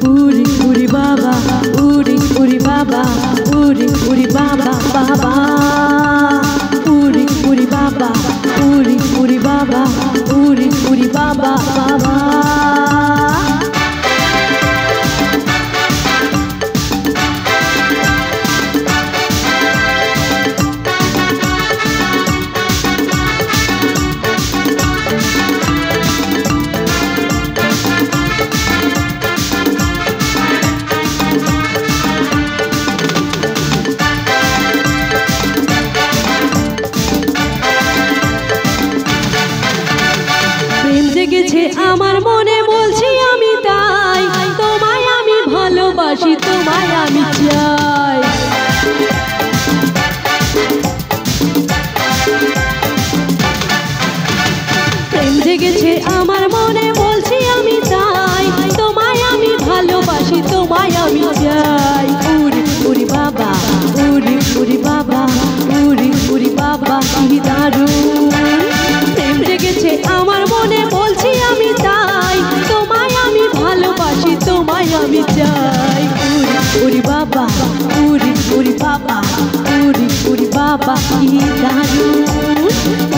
उरी उरी बाबा उरी उरी बाबा उरी उरी बाबा बाबा उरी उरी बाबा उरी उरी बाबा उरी उरी बाबा बाबा জেগেছে আমার মনে বলছি আমি তাই তোমায় আমি ভালোবাসি তোমায় আমি চাই প্রেম জেগেছে আমার মনে বলছি আমি তাই তোমায় আমি ভালোবাসি তোমায় আমি চাই উরি উরি বাবা উরি উরি বাবা উরি উরি বাবা কি দারুণ প্রেম জেগেছে আমার মনে বলছি আমি তাই তোমায় আমি ভালোবাসি তোমায় আমি চাই উরি উরি বাবা উরি উরি বাবা উরি উরি বাবা কি দারুণ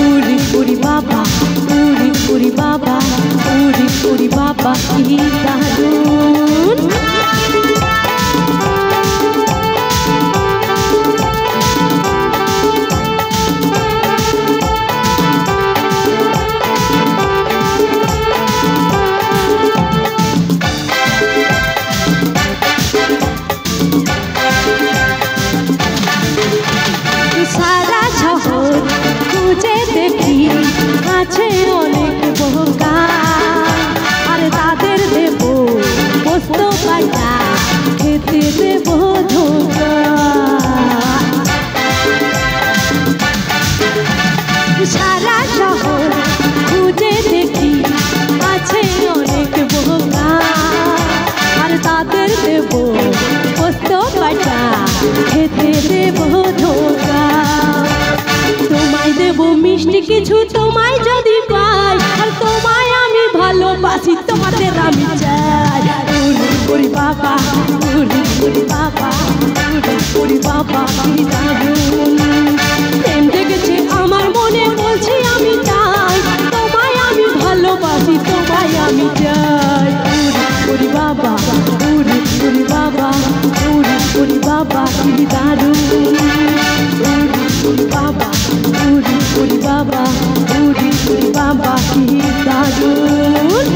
উরি উরি বাবা উরি উরি বাবা উরি উরি বাবা কি দারুণ সারা শহর খুঁজে দেখি আছে অনেক বোকা আর তাদের দেব পোস্ত পাতা খেতে দেব ধোকা সারা শহর খুঁজে দেখি আছে অনেক বোকা আর তাদের দেব পোস্ত পাতা খেতে দেব ধোকা তোমায় দেব মিষ্টি কিছু তোমায় যদি পাই আর তোমায় আমি ভালোবাসি তোমাদের আমি চাই উরি উরি বাবা উরি উরি বাবা উরি উরি বাবা কি দারুণ প্রেম জেগেছে আমার মনে বলছি আমি তাই তোমায় আমি ভালোবাসি তোমায় আমি চাই উরি উরি বাবা উরি উরি বাবা উরি উরি বাবা কি দারুণ উরি উরি বাবা উরি উরি বাবা উরি উরি বাবা কি দারুণ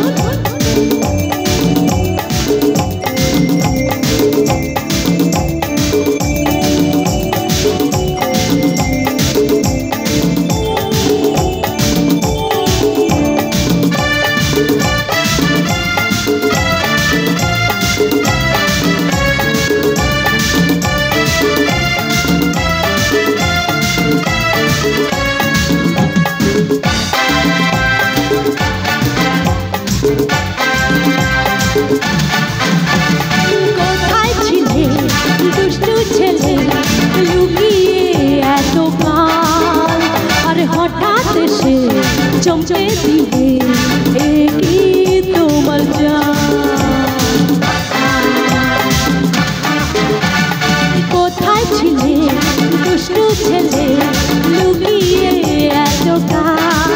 কোথায় ছিলে দুষ্টু ছেলে লুকিয়ে এত কাল আর হঠাৎ এসে চমকে দিলে কি তোমার জান কোথায় ছিলে দুষ্টু ছেলে লুকিয়ে এত কাল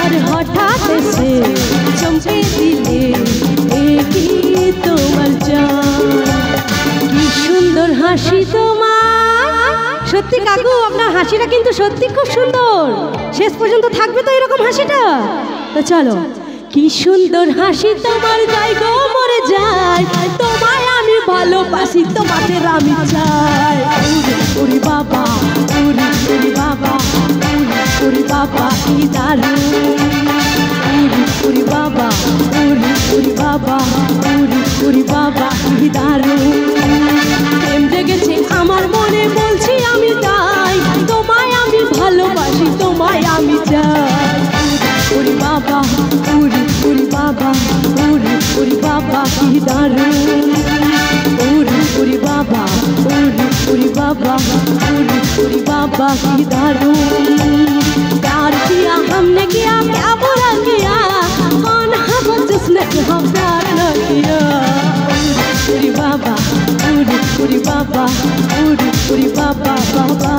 আর হঠাৎ এসে চমকে দিলে কি তোমার জান কি সুন্দর হাসি তোমার সত্যি কাকু আপনার হাসিটা কিন্তু সত্যি খুব সুন্দর শেষ পর্যন্ত থাকবে তো এরকম হাসিটা তো চলো কি সুন্দর হাসি তোমার যাই গো মরে যায় তোমায় আমি ভালোবাসি তোমাদের আমি চাই উরি উরি বাবা উরি উরি বাবা উরি উরি বাবা কি দারুণ উরি উরি বাবা উরি উরি বাবা উরি উরি বাবা কি দারুণ প্রেম জেগেছে আমার মনে বলছি আমি তাই তোমায় আমি ভালোবাসি তোমায় আমি চাই উরি বাবা উরি উরি বাবা উরি উরি বাবা কি দারুণ उरी उरी बाबा उरी उरी बाबा उरी उरी बाबा की दारुण प्यार किया हमने किया क्या बुरा किया कौन है वो जिसने नहीं हम प्यार न किया उरी बाबा उरी उरी बाबा उरी उरी बाबा बाबा